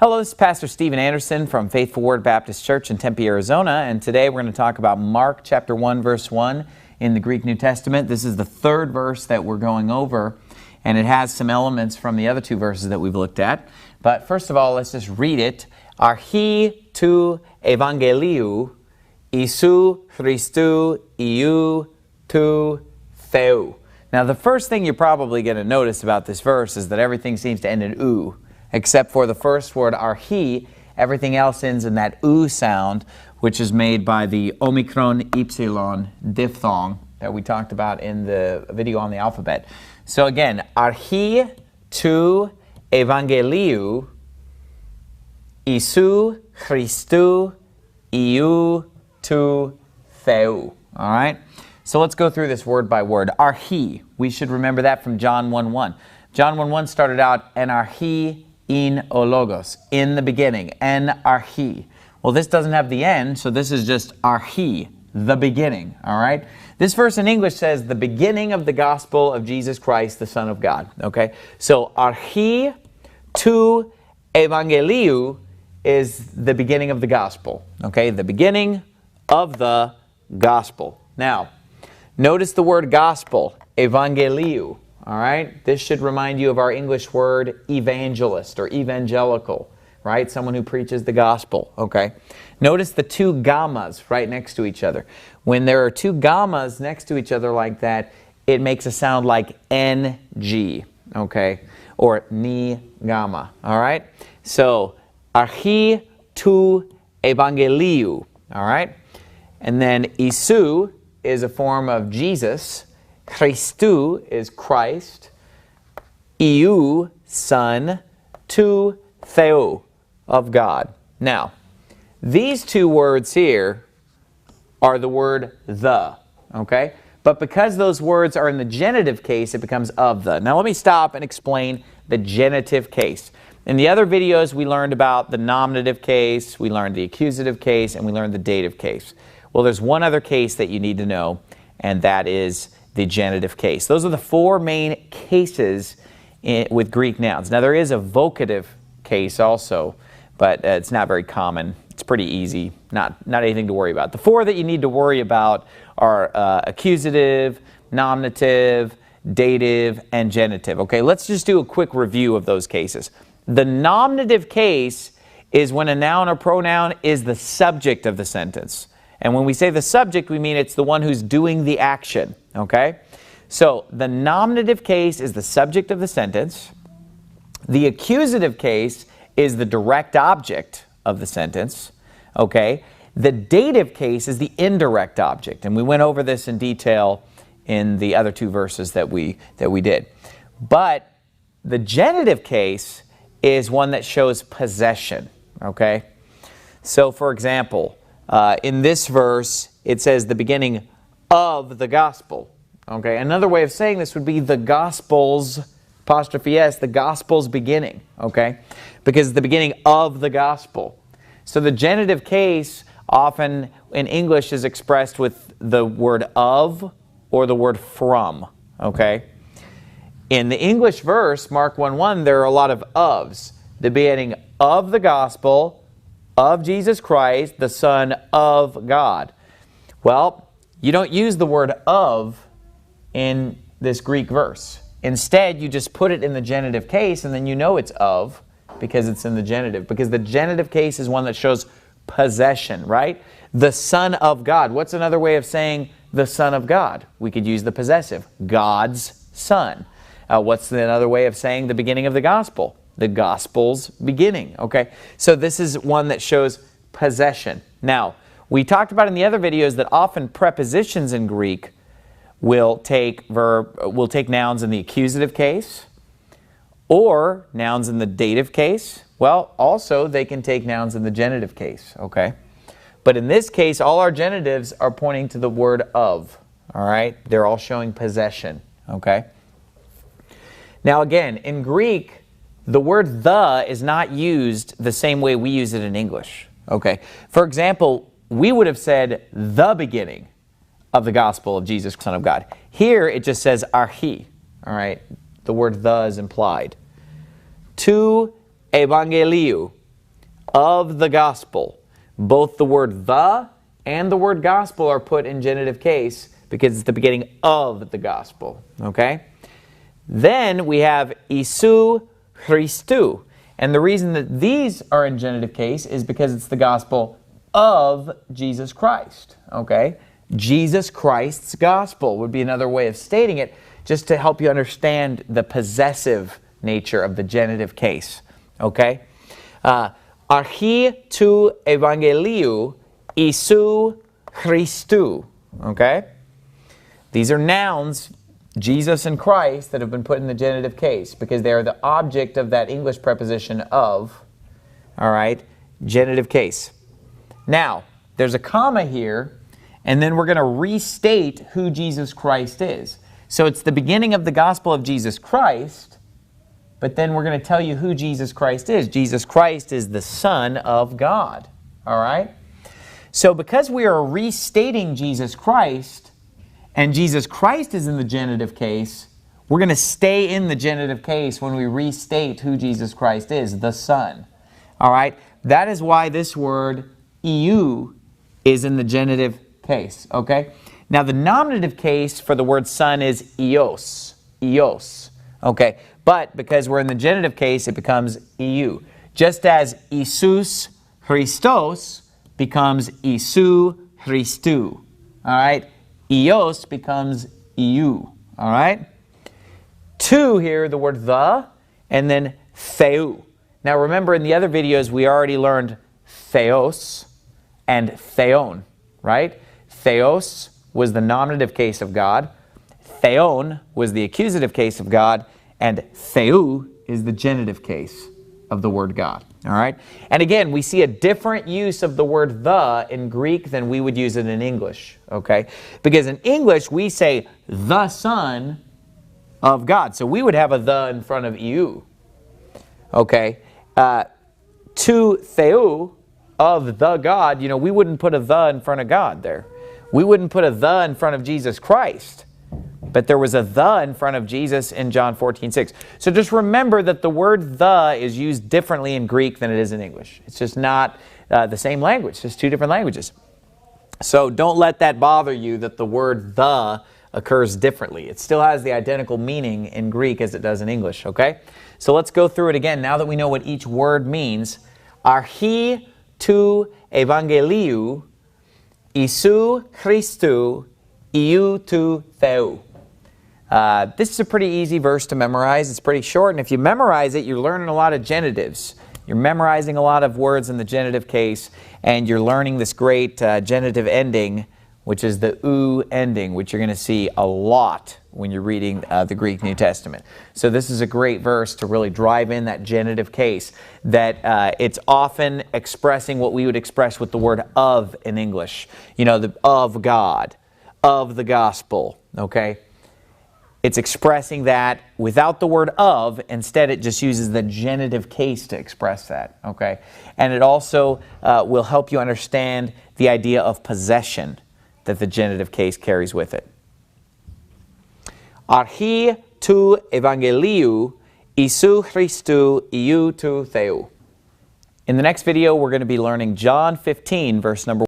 Hello, this is Pastor Stephen Anderson from Faithful Word Baptist Church in Tempe, Arizona, and today we're going to talk about Mark chapter 1, verse 1 in the Greek New Testament. This is the third verse that we're going over, and it has some elements from the other two verses that we've looked at. But first of all, let's just read it. Archi tu evangeliou, isou Christou iou tu theou. Now, the first thing you're probably going to notice about this verse is that everything seems to end in ou. Except for the first word, archi, everything else ends in that oo sound, which is made by the omicron epsilon diphthong that we talked about in the video on the alphabet. So again, archi tu evangeliou, isou Christou iou tu theou. All right? So let's go through this word by word. Archi, we should remember that from John 1:1. John 1:1 started out, en archi in o logos, in the beginning, en archi. Well, this doesn't have the en, so this is just archi, the beginning, all right? This verse in English says the beginning of the gospel of Jesus Christ, the Son of God, okay? So archi tu evangeliou is the beginning of the gospel, okay? The beginning of the gospel. Now, notice the word gospel, evangeliou. All right, this should remind you of our English word evangelist or evangelical, right? Someone who preaches the gospel, okay? Notice the two gammas right next to each other. When there are two gammas next to each other like that, it makes a sound like NG, okay? Or ni gamma, all right? So, archi tu evangeliou, all right? And then isou is a form of Jesus. Christou is Christ, iou, Son, tu theou, of God. Now, these two words here are the word the, okay? But because those words are in the genitive case, it becomes of the. Now let me stop and explain the genitive case. In the other videos, we learned about the nominative case, we learned the accusative case, and we learned the dative case. Well, there's one other case that you need to know, and that is the genitive case. Those are the four main cases with Greek nouns. Now, there is a vocative case also, but it's not very common. It's pretty easy, not anything to worry about. The four that you need to worry about are accusative, nominative, dative, and genitive. Okay, let's just do a quick review of those cases. The nominative case is when a noun or pronoun is the subject of the sentence. And when we say the subject, we mean it's the one who's doing the action, okay? So the nominative case is the subject of the sentence. The accusative case is the direct object of the sentence, okay? The dative case is the indirect object, and we went over this in detail in the other two verses that we did. But the genitive case is one that shows possession, okay? So for example, in this verse, it says the beginning of the gospel. Okay, another way of saying this would be the gospel's, apostrophe S, the gospel's beginning. Okay, because it's the beginning of the gospel. So the genitive case often in English is expressed with the word of or the word from. Okay, in the English verse, Mark 1:1, there are a lot of ofs. The beginning of the gospel of Jesus Christ, the Son of God. Well, you don't use the word of in this Greek verse. Instead, you just put it in the genitive case, and then you know it's of because it's in the genitive. Because the genitive case is one that shows possession, right? The Son of God. What's another way of saying the Son of God? We could use the possessive, God's Son. What's another way of saying the beginning of the gospel? The gospel's beginning, okay? So this is one that shows possession. Now, we talked about in the other videos that often prepositions in Greek will take nouns in the accusative case or nouns in the dative case. Well, also they can take nouns in the genitive case, okay? But in this case, all our genitives are pointing to the word of, all right? They're all showing possession, okay? Now again, in Greek, the word the is not used the same way we use it in English. Okay. For example, we would have said the beginning of the gospel of Jesus, Son of God. Here it just says archi. All right. The word the is implied. Tu evangeliou. of the gospel. Both the word the and the word gospel are put in genitive case because it's the beginning of the gospel. Okay? Then we have Isu Christou. And the reason that these are in genitive case is because it's the gospel of Jesus Christ. Okay? Jesus Christ's gospel would be another way of stating it, just to help you understand the possessive nature of the genitive case. Okay? Archi tu evangeliu Isu Christou. Okay? These are nouns, Jesus and Christ, that have been put in the genitive case because they are the object of that English preposition of. All right? Genitive case. Now, there's a comma here, and then we're going to restate who Jesus Christ is. So it's the beginning of the gospel of Jesus Christ, but then we're going to tell you who Jesus Christ is. Jesus Christ is the Son of God. All right? So because we are restating Jesus Christ, and Jesus Christ is in the genitive case, we're going to stay in the genitive case when we restate who Jesus Christ is, the Son. All right? That is why this word, iu, is in the genitive case. Okay? Now, the nominative case for the word Son is ios. Ios. Okay? But because we're in the genitive case, it becomes iu. Just as Isus Christos becomes Isu Christou. All right? Ios becomes iu. All right? To here, the word the, and then theou. Now remember, in the other videos, we already learned theos and theon, right? Theos was the nominative case of God. Theon was the accusative case of God. And theou is the genitive case of the word God. All right? And again, we see a different use of the word the in Greek than we would use it in English. Okay? Because in English, we say the Son of God. So we would have a the in front of you. Okay? To theou, of the God, we wouldn't put a the in front of God there. We wouldn't put a the in front of Jesus Christ. But there was a the in front of Jesus in John 14:6. So just remember that the word the is used differently in Greek than it is in English. It's just not the same language. It's just two different languages. So don't let that bother you that the word the occurs differently. It still has the identical meaning in Greek as it does in English, okay? So let's go through it again now that we know what each word means. Archi tu evangeliu Isu Christou iu tu theou. This is a pretty easy verse to memorize. It's pretty short, and if you memorize it, you're learning a lot of genitives. You're memorizing a lot of words in the genitive case, and you're learning this great genitive ending, which is the u ending, which you're going to see a lot when you're reading the Greek New Testament. So this is a great verse to really drive in that genitive case, that it's often expressing what we would express with the word of in English. The of God, of the gospel, okay? It's expressing that without the word of. Instead, it just uses the genitive case to express that, okay? And it also will help you understand the idea of possession that the genitive case carries with it. Archi tu evangeliu Isu Christou iu tu theou. In the next video, we're going to be learning John 15, verse number 1.